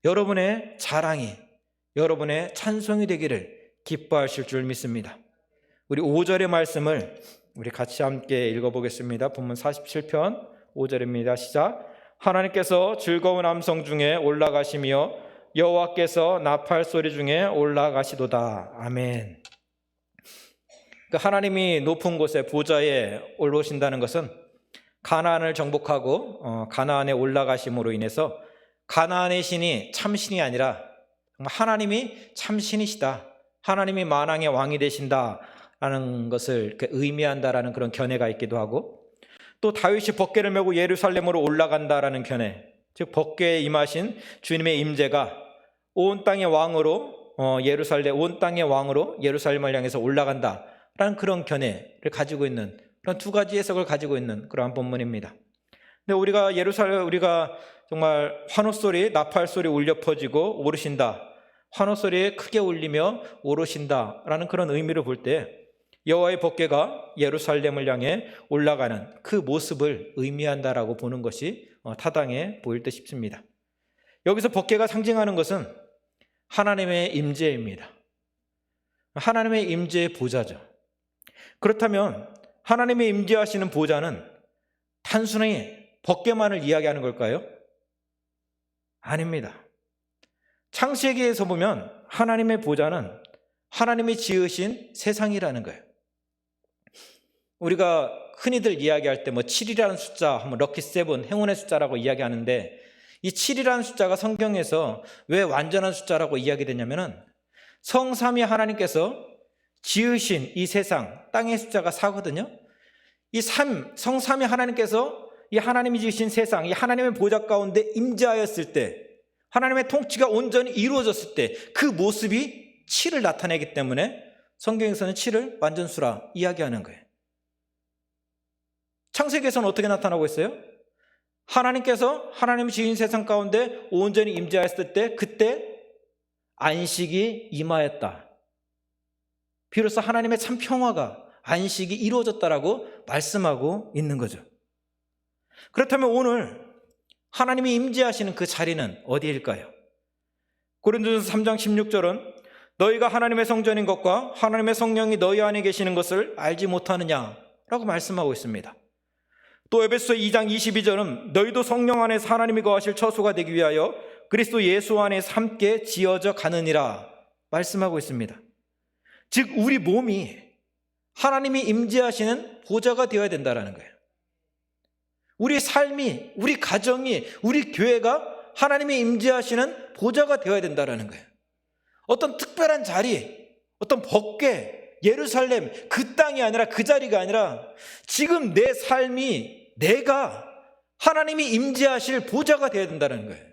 여러분의 자랑이, 여러분의 찬송이 되기를 기뻐하실 줄 믿습니다. 우리 5절의 말씀을 우리 같이 함께 읽어보겠습니다. 본문 47편 5절입니다. 시작. 하나님께서 즐거운 함성 중에 올라가시며 여호와께서 나팔 소리 중에 올라가시도다. 아멘. 그 하나님이 높은 곳에 보좌에 올라오신다는 것은 가나안을 정복하고 가나안에 올라가심으로 인해서 가나안의 신이 참신이 아니라 하나님이 참신이시다, 하나님이 만왕의 왕이 되신다라는 것을 의미한다라는 그런 견해가 있기도 하고, 또 다윗이 벗개를 메고 예루살렘으로 올라간다라는 견해, 즉 벗개에 임하신 주님의 임재가 온 땅의 왕으로 온 땅의 왕으로 예루살렘을 향해서 올라간다라는 그런 견해를 가지고 있는, 그런 두 가지 해석을 가지고 있는 그러한 본문입니다. 근데 우리가 정말 환호 소리, 나팔 소리 울려 퍼지고 오르신다, 환호 소리에 크게 울리며 오르신다라는 그런 의미를 볼 때 여호와의 법궤가 예루살렘을 향해 올라가는 그 모습을 의미한다라고 보는 것이 타당해 보일 듯 싶습니다. 여기서 법궤가 상징하는 것은 하나님의 임재입니다. 하나님의 임재의 보좌죠. 그렇다면 하나님의 임재하시는 보좌는 단순히 법궤만을 이야기하는 걸까요? 아닙니다. 창세기에서 보면 하나님의 보좌는 하나님이 지으신 세상이라는 거예요. 우리가 흔히들 이야기할 때 7이라는 숫자, 럭키 세븐, 행운의 숫자라고 이야기하는데, 이 7이라는 숫자가 성경에서 왜 완전한 숫자라고 이야기되냐면은 성삼위 하나님께서 지으신 이 세상, 땅의 숫자가 4거든요. 이 성삼위 하나님께서 이 하나님이 지으신 세상, 이 하나님의 보좌 가운데 임재하였을 때, 하나님의 통치가 온전히 이루어졌을 때 그 모습이 7을 나타내기 때문에 성경에서는 7을 완전수라 이야기하는 거예요. 창세기에서는 어떻게 나타나고 있어요? 하나님께서 하나님이 지은 세상 가운데 온전히 임재하였을 때 그때 안식이 임하였다. 비로소 하나님의 참 평화가, 안식이 이루어졌다라고 말씀하고 있는 거죠. 그렇다면 오늘 하나님이 임재하시는 그 자리는 어디일까요? 고린도전서 3장 16절은 너희가 하나님의 성전인 것과 하나님의 성령이 너희 안에 계시는 것을 알지 못하느냐라고 말씀하고 있습니다. 또 에베소서 2장 22절은 너희도 성령 안에서 하나님이 거하실 처소가 되기 위하여 그리스도 예수 안에서 함께 지어져 가느니라 말씀하고 있습니다. 즉 우리 몸이 하나님이 임재하시는 보좌가 되어야 된다는 거예요. 우리 삶이, 우리 가정이, 우리 교회가 하나님이 임재하시는 보좌가 되어야 된다는 거예요. 어떤 특별한 자리, 어떤 법궤, 예루살렘, 그 땅이 아니라, 그 자리가 아니라 지금 내 삶이, 내가 하나님이 임재하실 보좌가 되어야 된다는 거예요.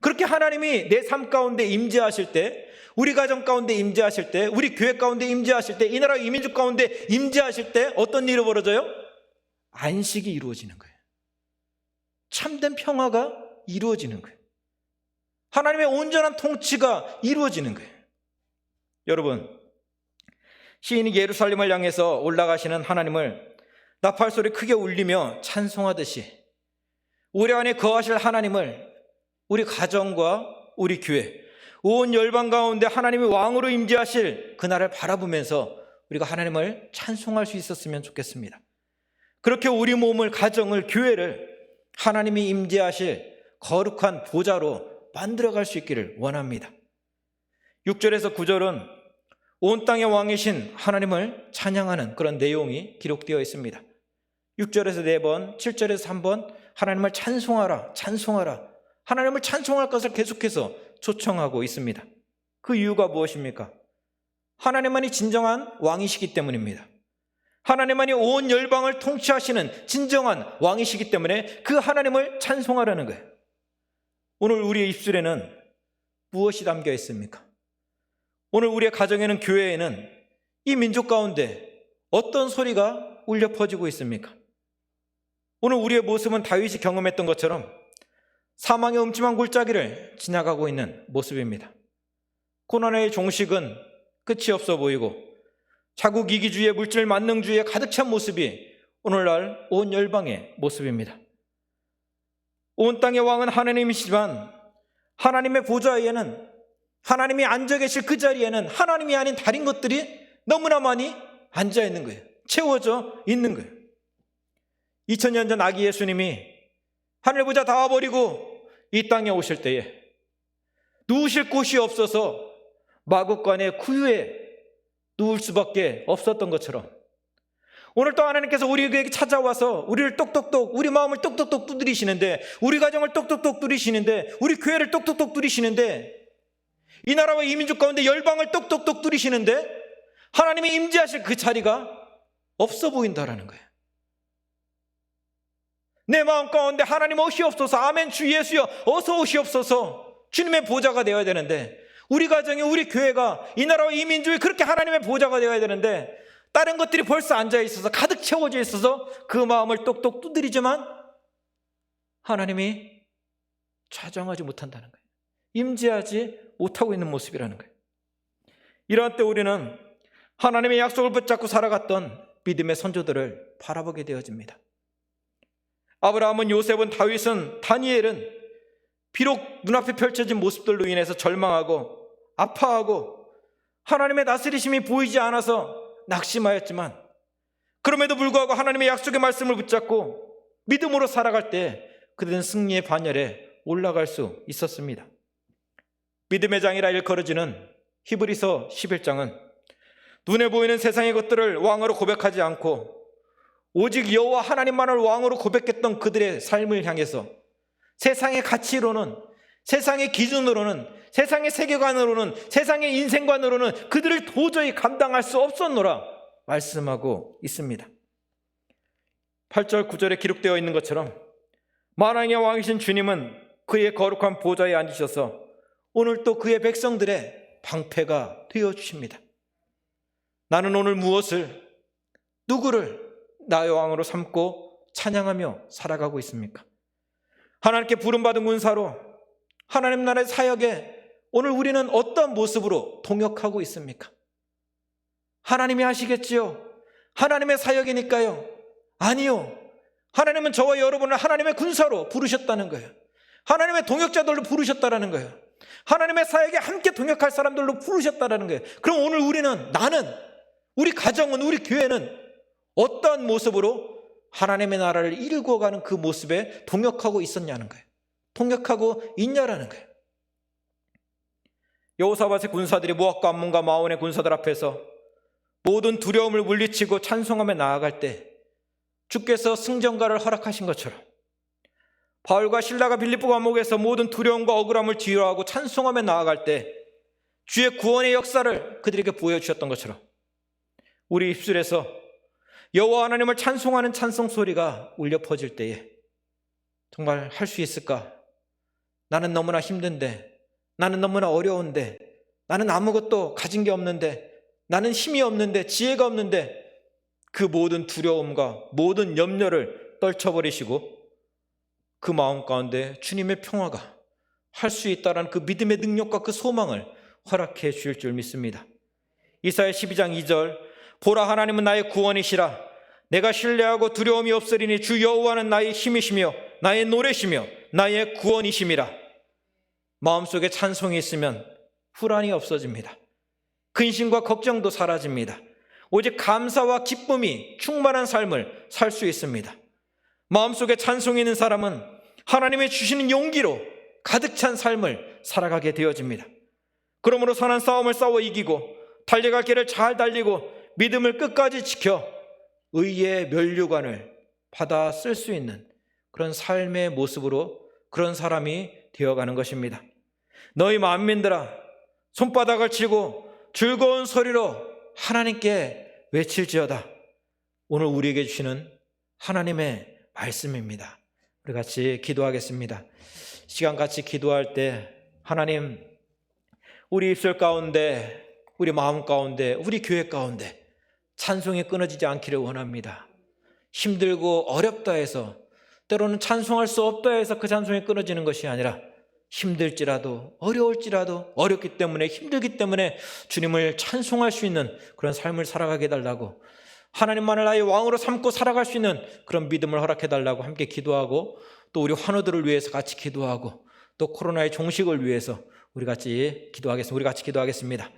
그렇게 하나님이 내 삶 가운데 임재하실 때, 우리 가정 가운데 임재하실 때, 우리 교회 가운데 임재하실 때, 이 나라 이민족 가운데 임재하실 때 어떤 일이 벌어져요? 안식이 이루어지는 거예요. 참된 평화가 이루어지는 거예요. 하나님의 온전한 통치가 이루어지는 거예요. 여러분, 시인이 예루살렘을 향해서 올라가시는 하나님을 나팔소리 크게 울리며 찬송하듯이 우리 안에 거하실 하나님을 우리 가정과 우리 교회, 온 열방 가운데 하나님이 왕으로 임재하실 그날을 바라보면서 우리가 하나님을 찬송할 수 있었으면 좋겠습니다. 그렇게 우리 몸을, 가정을, 교회를 하나님이 임재하실 거룩한 보좌로 만들어갈 수 있기를 원합니다. 6절에서 9절은 온 땅의 왕이신 하나님을 찬양하는 그런 내용이 기록되어 있습니다. 6절에서 4번, 7절에서 3번 하나님을 찬송하라, 찬송하라, 하나님을 찬송할 것을 계속해서 초청하고 있습니다. 그 이유가 무엇입니까? 하나님만이 진정한 왕이시기 때문입니다. 하나님만이 온 열방을 통치하시는 진정한 왕이시기 때문에 그 하나님을 찬송하라는 거예요. 오늘 우리의 입술에는 무엇이 담겨 있습니까? 오늘 우리의 가정에는, 교회에는 이 민족 가운데 어떤 소리가 울려 퍼지고 있습니까? 오늘 우리의 모습은 다윗이 경험했던 것처럼 사망의 음침한 골짜기를 지나가고 있는 모습입니다. 고난의 종식은 끝이 없어 보이고 자국 이기주의, 물질 만능주의에 가득 찬 모습이 오늘날 온 열방의 모습입니다. 온 땅의 왕은 하나님이시지만 하나님의 보좌에는, 하나님이 앉아 계실 그 자리에는 하나님이 아닌 다른 것들이 너무나 많이 앉아 있는 거예요. 채워져 있는 거예요. 2000년 전 아기 예수님이 하늘 보좌 다 버리고 이 땅에 오실 때에 누우실 곳이 없어서 마구간의 구유에 누울 수밖에 없었던 것처럼 오늘 또 하나님께서 우리에게 찾아와서 우리를 똑똑똑, 우리 마음을 똑똑똑 두드리시는데, 우리 가정을 똑똑똑 두드리시는데, 우리 교회를 똑똑똑 두드리시는데, 이 나라와 이 민족 가운데 열방을 똑똑똑 두드리시는데 하나님이 임재하실 그 자리가 없어 보인다라는 거예요. 내 마음 가운데 하나님 오시옵소서, 아멘 주 예수여 어서 오시옵소서, 주님의 보좌가 되어야 되는데, 우리 가정이, 우리 교회가, 이 나라와 이 민족이 그렇게 하나님의 보좌가 되어야 되는데 다른 것들이 벌써 앉아 있어서, 가득 채워져 있어서 그 마음을 똑똑 두드리지만 하나님이 좌정하지 못한다는 거예요. 임재하지 못하고 있는 모습이라는 거예요. 이러한 때 우리는 하나님의 약속을 붙잡고 살아갔던 믿음의 선조들을 바라보게 되어집니다. 아브라함은, 요셉은, 다윗은, 다니엘은 비록 눈앞에 펼쳐진 모습들로 인해서 절망하고 아파하고 하나님의 다스리심이 보이지 않아서 낙심하였지만, 그럼에도 불구하고 하나님의 약속의 말씀을 붙잡고 믿음으로 살아갈 때 그들은 승리의 반열에 올라갈 수 있었습니다. 믿음의 장이라 일컬어지는 히브리서 11장은 눈에 보이는 세상의 것들을 왕으로 고백하지 않고 오직 여호와 하나님만을 왕으로 고백했던 그들의 삶을 향해서 세상의 가치로는, 세상의 기준으로는, 세상의 세계관으로는, 세상의 인생관으로는 그들을 도저히 감당할 수 없었노라 말씀하고 있습니다. 8절 9절에 기록되어 있는 것처럼 만왕의 왕이신 주님은 그의 거룩한 보좌에 앉으셔서 오늘 또 그의 백성들의 방패가 되어주십니다. 나는 오늘 무엇을, 누구를 나의 왕으로 삼고 찬양하며 살아가고 있습니까? 하나님께 부름받은 군사로 하나님 나라의 사역에 오늘 우리는 어떤 모습으로 동역하고 있습니까? 하나님이 하시겠지요? 하나님의 사역이니까요? 아니요. 하나님은 저와 여러분을 하나님의 군사로 부르셨다는 거예요. 하나님의 동역자들로 부르셨다는 거예요. 하나님의 사역에 함께 동역할 사람들로 부르셨다는 거예요. 그럼 오늘 우리는, 나는, 우리 가정은, 우리 교회는 어떠한 모습으로 하나님의 나라를 이루어가는 그 모습에 동역하고 있었냐는 거예요. 동역하고 있냐라는 거예요. 여호사밧의 군사들이 모압과 암몬과 마온의 군사들 앞에서 모든 두려움을 물리치고 찬송하며 나아갈 때 주께서 승전가를 허락하신 것처럼 바울과 실라가 빌립보 감옥에서 모든 두려움과 억울함을 뒤로하고 찬송하며 나아갈 때 주의 구원의 역사를 그들에게 보여주셨던 것처럼 우리 입술에서 여호와 하나님을 찬송하는 찬송 소리가 울려 퍼질 때에 정말 할 수 있을까? 나는 너무나 힘든데, 나는 너무나 어려운데, 나는 아무것도 가진 게 없는데, 나는 힘이 없는데, 지혜가 없는데, 그 모든 두려움과 모든 염려를 떨쳐버리시고 그 마음 가운데 주님의 평화가 할 수 있다는 그 믿음의 능력과 그 소망을 허락해 주실 줄 믿습니다. 이사야 12장 2절, 보라 하나님은 나의 구원이시라. 내가 신뢰하고 두려움이 없으리니 주 여호와는 나의 힘이시며 나의 노래시며 나의 구원이심이라. 마음속에 찬송이 있으면 불안이 없어집니다. 근심과 걱정도 사라집니다. 오직 감사와 기쁨이 충만한 삶을 살 수 있습니다. 마음속에 찬송이 있는 사람은 하나님이 주시는 용기로 가득 찬 삶을 살아가게 되어집니다. 그러므로 선한 싸움을 싸워 이기고 달려갈 길을 잘 달리고 믿음을 끝까지 지켜 의의 면류관을 받아 쓸 수 있는 그런 삶의 모습으로 그런 사람이 되어가는 것입니다. 너희 만민들아, 손바닥을 치고 즐거운 소리로 하나님께 외칠지어다. 오늘 우리에게 주시는 하나님의 말씀입니다. 우리 같이 기도하겠습니다. 시간 같이 기도할 때 하나님, 우리 입술 가운데, 우리 마음 가운데, 우리 교회 가운데 찬송이 끊어지지 않기를 원합니다. 힘들고 어렵다 해서, 때로는 찬송할 수 없다 해서 그 찬송이 끊어지는 것이 아니라 힘들지라도, 어려울지라도, 어렵기 때문에, 힘들기 때문에 주님을 찬송할 수 있는 그런 삶을 살아가게 해달라고, 하나님만을 나의 왕으로 삼고 살아갈 수 있는 그런 믿음을 허락해달라고 함께 기도하고, 또 우리 환우들을 위해서 같이 기도하고, 또 코로나의 종식을 위해서 우리 같이 기도하겠습니다.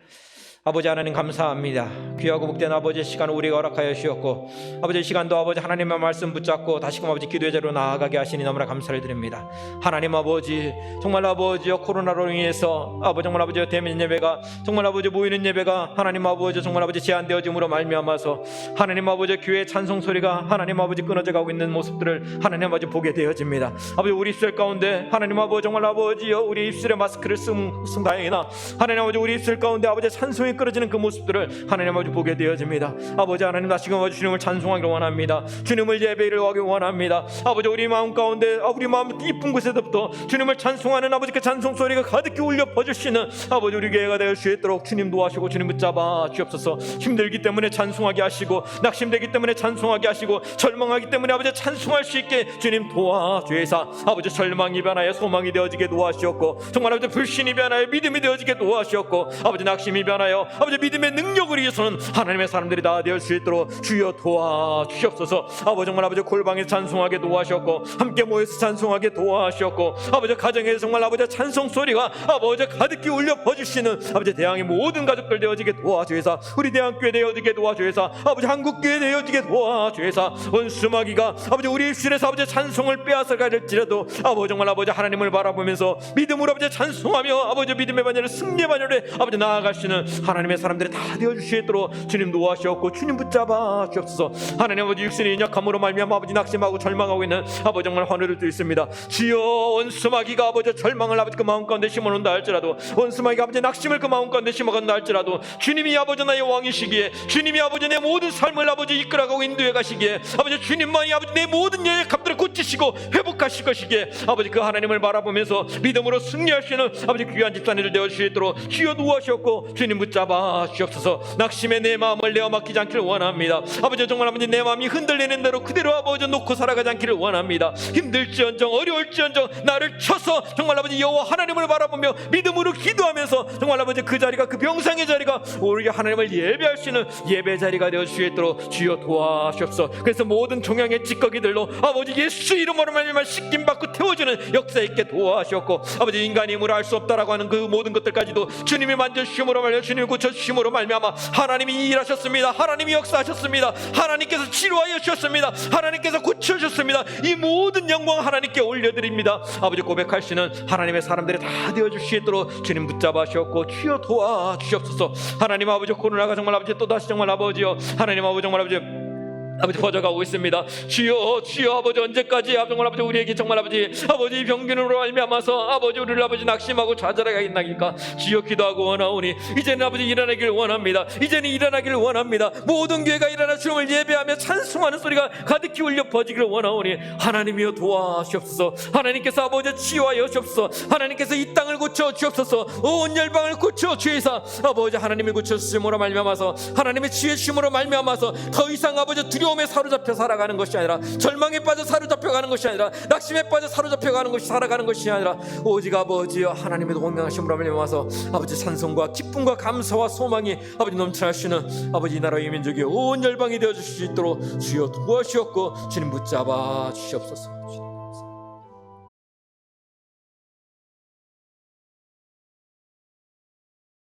아버지 하나님 감사합니다. 귀하고 복된 아버지의 시간을 우리가 허락하여 주셨고, 아버지 시간도 아버지 하나님의 말씀 붙잡고 다시금 아버지 기도의 자리로 나아가게 하시니 너무나 감사를 드립니다. 하나님 아버지, 정말 아버지여 코로나로 인해서 아버지 정말 아버지여 대면 예배가, 정말 아버지 모이는 예배가 하나님 아버지 정말 아버지 제한되어짐으로 말미암아서 하나님 아버지 교회의 찬송 소리가 하나님 아버지 끊어져 가고 있는 모습들을 하나님 아버지 보게 되어집니다. 아버지 우리 입술 가운데 하나님 아버지 정말 아버지여 우리 입술에 마스크를 쓴 다행이나 하나님 아버지 우리 입술 가운데 아버지 찬송이 끊어지는 그 모습들을 하나님 아버지 보게 되어집니다. 아버지 하나님 다시금 아버지 주님을 찬송하기를 원합니다. 주님을 예배를 하기 원합니다. 아버지 우리 마음 가운데 우리 마음 깊은 곳에서부터 주님을 찬송하는 아버지 그 찬송 소리가 가득히 울려 퍼질 수 있는 아버지 우리 교회가 될 수 있도록 주님 도와주시고 주님 붙잡아 주옵소서. 힘들기 때문에 찬송하게 하시고, 낙심되기 때문에 찬송하게 하시고, 절망하기 때문에 아버지 찬송할 수 있게 주님 도와주셔서 아버지 절망이 변하여 소망이 되어지게 도와주셨고, 정말 아버지 불신이 변하여 믿음이 되어지게 도와주셨고, 아버지 낙심이 변하여 인하여 아버지 믿음의 능력을 위해서는 하나님의 사람들이 다 되어 수 있도록 주여 도와주시옵소서. 아버지 정말 아버지 골방에 찬송하게 도와주셨고 함께 모여서 찬송하게 도와주셨고 아버지 가정에서 정말 아버지 찬송 소리가 아버지 가득히 울려 퍼지시는 아버지 대항의 모든 가족들 되어지게 도와주셔서 우리 대항교회 되어지게 도와주셔서 아버지 한국교회 되어지게 도와주셔서 원수마귀가 아버지 우리 입술에서 아버지 찬송을 빼앗아 가질지라도 아버지 정말 아버지 하나님을 바라보면서 믿음으로 아버지 찬송하며 아버지 믿음의 반열을 승리의 반열에 아버지 나아가시는 하나님의 사람들이 다 되어주시도록 주님 도와주셨고 주님 붙잡아 주옵소서. 하나님 아버지 육신의 약함으로 말미암아 아버지 낙심하고 절망하고 있는 아버지 정말 환호를 드리습니다. 주여 원수마귀가 아버지 절망을 아버지 그 마음 가운데 심어놓는다 할지라도 원수마귀가 아버지 낙심을 그 마음 가운데 심어간다 할지라도 주님이 아버지 나의 왕이시기에 주님이 아버지 내 모든 삶을 아버지 이끌어가고 인도해 가시기에 아버지 주님만이 아버지 내 모든 연약함들을 고치시고 회복하실 것이기에 아버지 그 하나님을 바라보면서 믿음으로 승리하시는 아버지 귀한 집사님들 되어주시도록 주여 도와주셨고 주님 붙잡아 주옵소서. 낙심에 내 마음을 내어 맡기지 않기를 원합니다. 아버지 정말 아버지 내 마음이 흔들리는 대로 그대로 아버지 놓고 살아가지 않기를 원합니다. 힘들지언정 어려울지언정 나를 쳐서 정말 아버지 여호와 하나님을 바라보며 믿음으로 기도하면서 정말 아버지 그 자리가 그 병상의 자리가 오히려 하나님을 예배할 수 있는 예배 자리가 되어 주시도록 주여 도와주옵소서. 그래서 모든 종양의 찌꺼기들로 아버지 예수 이름으로 말미암아 씻김 받고 태워주는 역사 있게 도와주셨고 아버지 인간의 힘으로 할 수 없다라고 하는 그 모든 것들까지도 주님이 만져주심으로 말미암아 주님이 고쳐주심으로 말미암아 하나님이 일하셨습니다. 하나님이 역사하셨습니다. 하나님께서 치료하여 주셨습니다. 하나님께서 고쳐주셨습니다. 이 모든 영광 하나님께 올려드립니다. 아버지 고백하시는 하나님의 사람들이 다 되어주시도록 주님 붙잡아 주셨고 주여 도와주시옵소서. 하나님 아버지 코로나가 정말 아버지 또다시 정말 아버지요 하나님 아버지 정말 아버지 퍼져가고 있습니다. 주여 주여 아버지 언제까지 정말 아버지 우리에게 정말 아버지 병균으로 말미암아서 아버지 우리를 아버지 낙심하고 좌절하겠나이까. 주여 기도하고 원하오니 이제는 아버지 일어나기를 원합니다. 이제는 일어나기를 원합니다. 모든 교회가 일어나 주님을 예배하며 찬송하는 소리가 가득히 울려 퍼지기를 원하오니 하나님이여 도와주옵소서. 하나님께서 아버지 치유하여 주옵소서. 하나님께서 이 땅을 고쳐 주옵소서. 온 열방을 고쳐 주의사 아버지 하나님이 고쳐 주심으로 말미암아서 하나님의 지혜 주심으로 말미암아서 더 이상 아버지 두려움에 사로잡혀 살아가는 것이 아니라 절망에 빠져 사로잡혀가는 것이 아니라 낙심에 빠져 사로잡혀가는 것이 살아가는 것이 아니라 오직 아버지여 하나님의 동명하심으로 말미암아서 아버지 찬송과 기쁨과 감사와 소망이 아버지 넘쳐나시는 아버지 이 나라의 민족이 온 열방이 되어 주실 수 있도록 주여 도와주셨고 주님 붙잡아 주시옵소서.